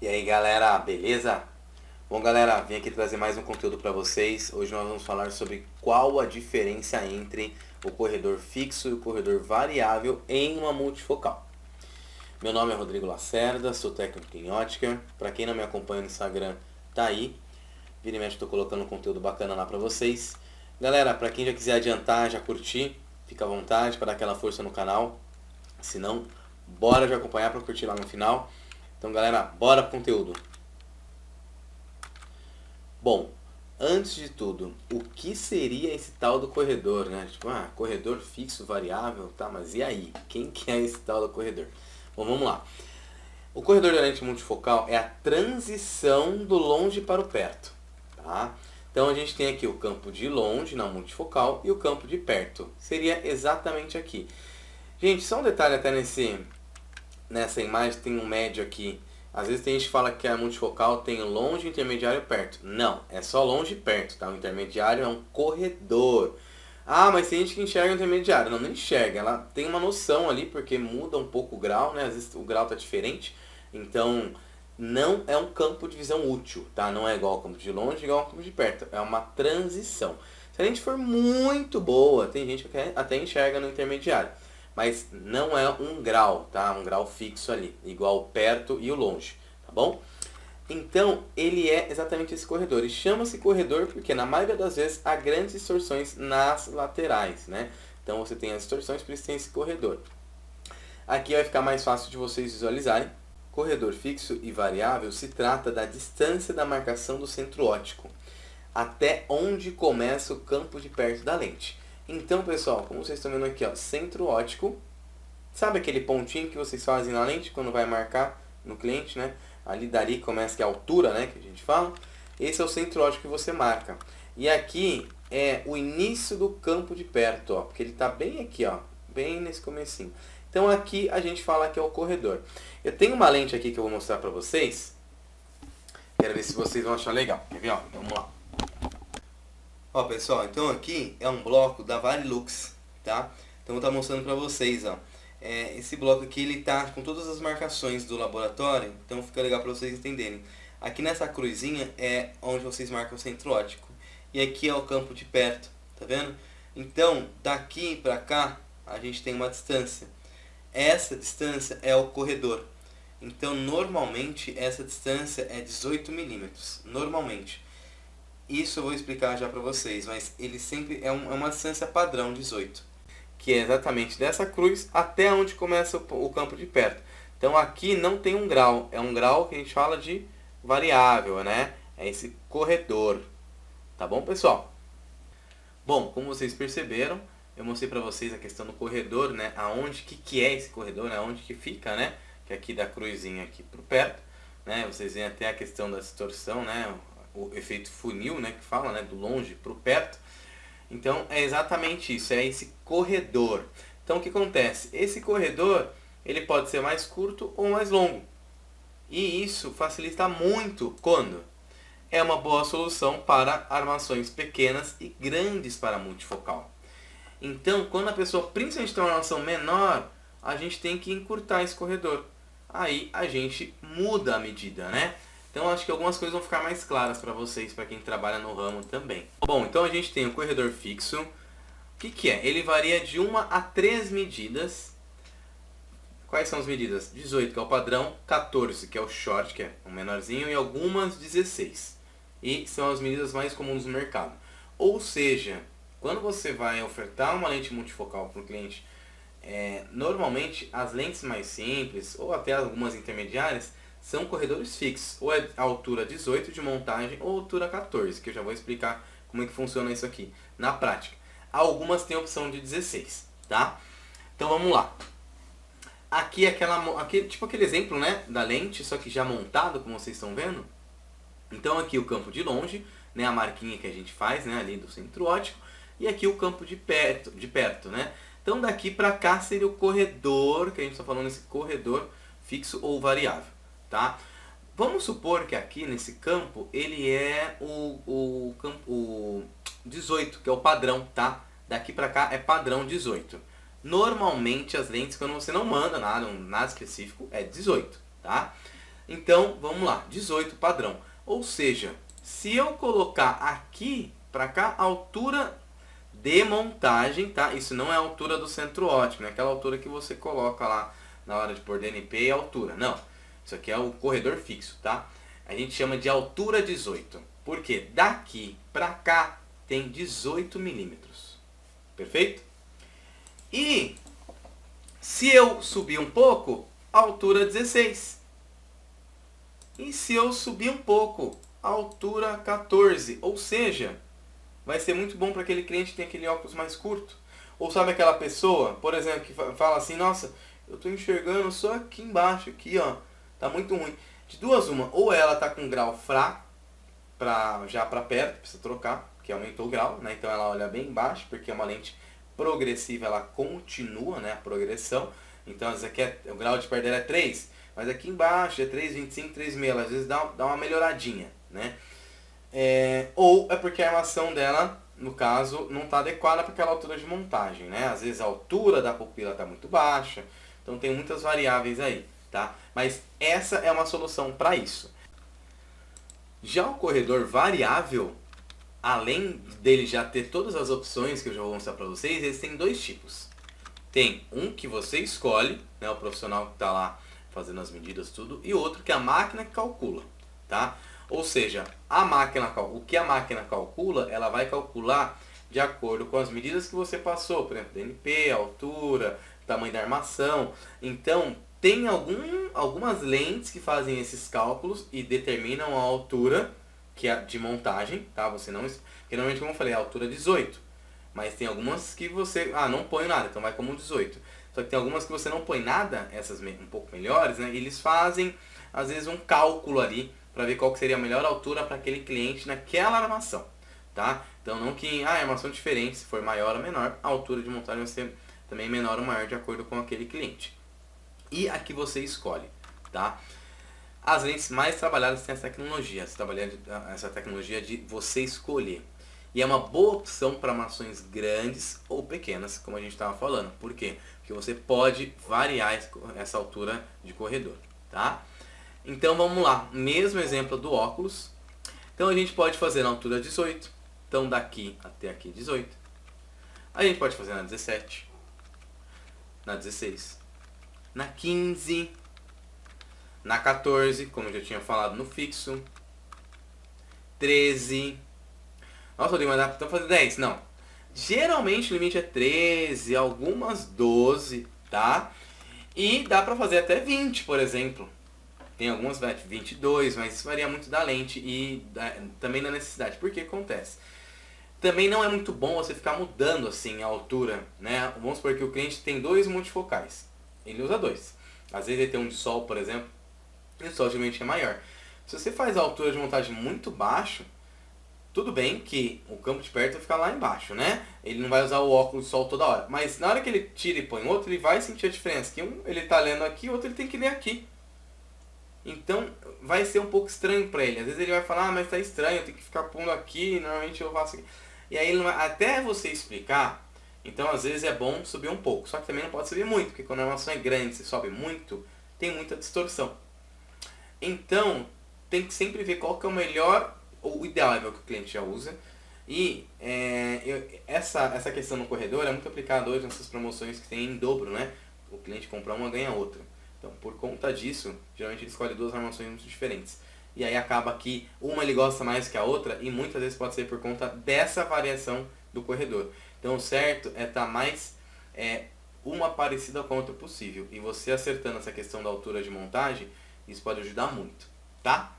E aí galera, beleza? Bom galera, vim aqui trazer mais um conteúdo para vocês. Hoje nós vamos falar sobre qual a diferença entre o corredor fixo e o corredor variável em uma multifocal. Meu nome é Rodrigo Lacerda, sou técnico em ótica. Para quem não me acompanha no Instagram, tá aí. Vira e mexe, estou colocando um conteúdo bacana lá para vocês. Galera, para quem já quiser adiantar, já curtir, fica à vontade para dar aquela força no canal. Se não, bora já acompanhar para curtir lá no final. Então galera, bora pro conteúdo. Bom, antes de tudo, o que seria esse tal do corredor, né? Tipo, corredor fixo, variável, tá? Mas e aí? Quem que é esse tal do corredor? Bom, vamos lá. O corredor da lente multifocal é a transição do longe para o perto, tá? Então a gente tem aqui o campo de longe na multifocal e o campo de perto. Seria exatamente aqui. Gente, só um detalhe até nessa imagem, tem um médio aqui. Às vezes tem gente que fala que a multifocal tem longe, intermediário e perto. Não, é só longe e perto, tá? O intermediário é um corredor. Ah, mas tem gente que enxerga o intermediário. Não enxerga, ela tem uma noção ali, porque muda um pouco o grau, né? Às vezes o grau tá diferente. Então, não é um campo de visão útil, tá? Não é igual ao campo de longe, igual ao campo de perto. É uma transição. Se a gente for muito boa, tem gente que até enxerga no intermediário. Mas não é um grau, tá? Um grau fixo ali, igual o perto e o longe, tá bom? Então, ele é exatamente esse corredor. E chama-se corredor porque, na maioria das vezes, há grandes distorções nas laterais, né? Então, você tem as distorções, por isso tem esse corredor. Aqui vai ficar mais fácil de vocês visualizarem. Corredor fixo e variável se trata da distância da marcação do centro óptico, até onde começa o campo de perto da lente. Então, pessoal, como vocês estão vendo aqui, ó, centro óptico, sabe aquele pontinho que vocês fazem na lente quando vai marcar no cliente, né? Ali dali começa que é a altura, né, que a gente fala. Esse é o centro óptico que você marca. E aqui é o início do campo de perto, ó, porque ele está bem aqui, ó, bem nesse comecinho. Então aqui a gente fala que é o corredor. Eu tenho uma lente aqui que eu vou mostrar para vocês. Quero ver se vocês vão achar legal. Quer ver, ó? Vamos lá. Ó, pessoal, então aqui é um bloco da Varilux, tá? Então eu vou estar mostrando para vocês, ó. Esse bloco aqui, ele tá com todas as marcações do laboratório, então fica legal para vocês entenderem. Aqui nessa cruzinha é onde vocês marcam o centro óptico. E aqui é o campo de perto, tá vendo? Então, daqui para cá, a gente tem uma distância. Essa distância é o corredor. Então, normalmente, essa distância é 18 milímetros, normalmente. Isso eu vou explicar já para vocês, mas ele sempre é uma distância padrão 18, que é exatamente dessa cruz até onde começa o campo de perto. Então aqui não tem um grau, é um grau que a gente fala de variável, né? É esse corredor, tá bom, pessoal? Bom, como vocês perceberam, eu mostrei para vocês a questão do corredor, né? Aonde que é esse corredor, né? Onde que fica, né? Que é aqui da cruzinha aqui pro perto, né? Vocês veem até a questão da distorção, né? O efeito funil, né, que fala, né, do longe para o perto. Então é exatamente isso, é esse corredor. Então o que acontece? Esse corredor, ele pode ser mais curto ou mais longo. E isso facilita muito quando é uma boa solução para armações pequenas e grandes para multifocal. Então, quando a pessoa principalmente tem uma armação menor, a gente tem que encurtar esse corredor. Aí a gente muda a medida, né? Então acho que algumas coisas vão ficar mais claras para vocês, para quem trabalha no ramo também. Bom, então a gente tem o corredor fixo. O que é? Ele varia de 1 a 3 medidas. Quais são as medidas? 18, que é o padrão, 14, que é o short, que é o menorzinho, e algumas 16. E são as medidas mais comuns no mercado. Ou seja, quando você vai ofertar uma lente multifocal para o cliente, normalmente as lentes mais simples, ou até algumas intermediárias, são corredores fixos, ou é a altura 18 de montagem ou altura 14, que eu já vou explicar como é que funciona isso aqui na prática. Algumas têm a opção de 16, tá? Então vamos lá. Aqui tipo aquele exemplo, né, da lente, só que já montado, como vocês estão vendo. Então aqui o campo de longe, né, a marquinha que a gente faz, né, ali do centro óptico, e aqui o campo de perto, né? Então daqui para cá seria o corredor, que a gente está falando esse corredor fixo ou variável. Tá? Vamos supor que aqui nesse campo ele é o campo 18, que é o padrão, tá? Daqui para cá é padrão 18. Normalmente as lentes, quando você não manda nada específico, é 18, tá? Então, vamos lá, 18 padrão. Ou seja, se eu colocar aqui para cá, a altura de montagem, tá? Isso não é a altura do centro óptico, não é aquela altura que você coloca lá na hora de pôr DNP e altura. Não, isso aqui é o corredor fixo, tá? A gente chama de altura 18. Por quê? Daqui para cá tem 18 milímetros. Perfeito? E se eu subir um pouco, altura 16. E se eu subir um pouco, altura 14. Ou seja, vai ser muito bom para aquele cliente que tem aquele óculos mais curto. Ou sabe aquela pessoa, por exemplo, que fala assim, nossa, eu estou enxergando só aqui embaixo, aqui ó, tá muito ruim. De duas uma, ou ela tá com grau fraco, já para perto, precisa trocar, que aumentou o grau, né? Então ela olha bem embaixo, porque é uma lente progressiva, ela continua, né, a progressão. Então às vezes aqui o grau de perda é 3, mas aqui embaixo é 3,25, 3,6, às vezes dá uma melhoradinha, né? Ou é porque a armação dela, no caso, não está adequada para aquela altura de montagem, né? Às vezes a altura da pupila está muito baixa, então tem muitas variáveis aí, tá? Mas essa é uma solução para isso. Já o corredor variável, além dele já ter todas as opções que eu já vou mostrar para vocês, eles têm dois tipos. Tem um que você escolhe, né, o profissional que está lá fazendo as medidas tudo, e outro que é a máquina que calcula, tá? Ou seja, o que a máquina calcula, ela vai calcular de acordo com as medidas que você passou, por exemplo, DNP, altura, tamanho da armação. Então, tem algumas lentes que fazem esses cálculos e determinam a altura que é de montagem, tá? Você não, porque normalmente, como eu falei, a altura é 18. Mas tem algumas que você, não põe nada, então vai como 18. Só que tem algumas que você não põe nada, essas um pouco melhores, né? E eles fazem, às vezes, um cálculo ali para ver qual que seria a melhor altura para aquele cliente naquela armação, tá? Então não que a armação é diferente, se for maior ou menor, a altura de montagem vai ser também menor ou maior de acordo com aquele cliente. E aqui você escolhe, tá? As lentes mais trabalhadas têm essa tecnologia de você escolher. E é uma boa opção para armações grandes ou pequenas, como a gente estava falando. Por quê? Porque você pode variar essa altura de corredor, tá? Então vamos lá, mesmo exemplo do óculos. Então a gente pode fazer na altura 18, então daqui até aqui 18. A gente pode fazer na 17, na 16, na 15, na 14, como eu já tinha falado no fixo, 13. Nossa, Rodrigo, mas dá pra fazer 10? Não. Geralmente o limite é 13, algumas 12, tá? E dá pra fazer até 20, por exemplo. Tem algumas 22, mas isso varia muito da lente e também da necessidade. Por que acontece? Também não é muito bom você ficar mudando assim a altura, né? Vamos supor que o cliente tem 2 multifocais. Ele usa 2. Às vezes ele tem um de sol, por exemplo, e o sol geralmente é maior. Se você faz a altura de montagem muito baixo, tudo bem que o campo de perto vai ficar lá embaixo, né? Ele não vai usar o óculos de sol toda hora. Mas na hora que ele tira e põe outro, ele vai sentir a diferença. Que um ele tá lendo aqui, o outro ele tem que ler aqui. Então vai ser um pouco estranho para ele. Às vezes ele vai falar, mas tá estranho, eu tenho que ficar pondo aqui, normalmente eu faço aqui. E aí ele até você explicar, então às vezes é bom subir um pouco. Só que também não pode subir muito, porque quando a armação é grande, você sobe muito, tem muita distorção. Então tem que sempre ver qual que é o melhor, ou o ideal é ver o que o cliente já usa. E essa questão no corredor é muito aplicada hoje nessas promoções que tem em dobro, né? O cliente compra uma, ganha outra. Então, por conta disso, geralmente ele escolhe 2 armações muito diferentes. E aí acaba que uma ele gosta mais que a outra e muitas vezes pode ser por conta dessa variação do corredor. Então, o certo é estar mais uma parecida com a outra possível. E você acertando essa questão da altura de montagem, isso pode ajudar muito, tá?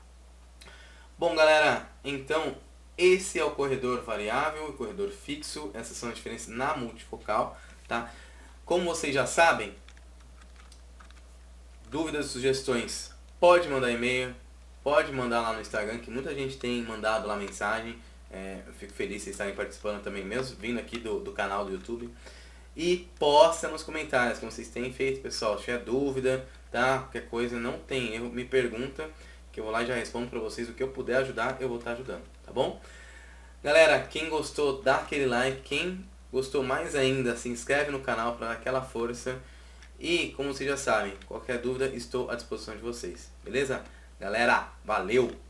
Bom, galera, então esse é o corredor variável e o corredor fixo. Essas são as diferenças na multifocal, tá? Como vocês já sabem, dúvidas e sugestões, pode mandar e-mail, pode mandar lá no Instagram, que muita gente tem mandado lá mensagem. Eu fico feliz de vocês estarem participando também mesmo, vindo aqui do canal do YouTube. E posta nos comentários, como vocês têm feito, pessoal. Se tiver dúvida, tá? Qualquer coisa, não tem erro, me pergunta, que eu vou lá e já respondo pra vocês. O que eu puder ajudar, eu vou estar ajudando, tá bom? Galera, quem gostou, dá aquele like. Quem gostou mais ainda, se inscreve no canal para dar aquela força. E, como vocês já sabem, qualquer dúvida, estou à disposição de vocês. Beleza? Galera, valeu!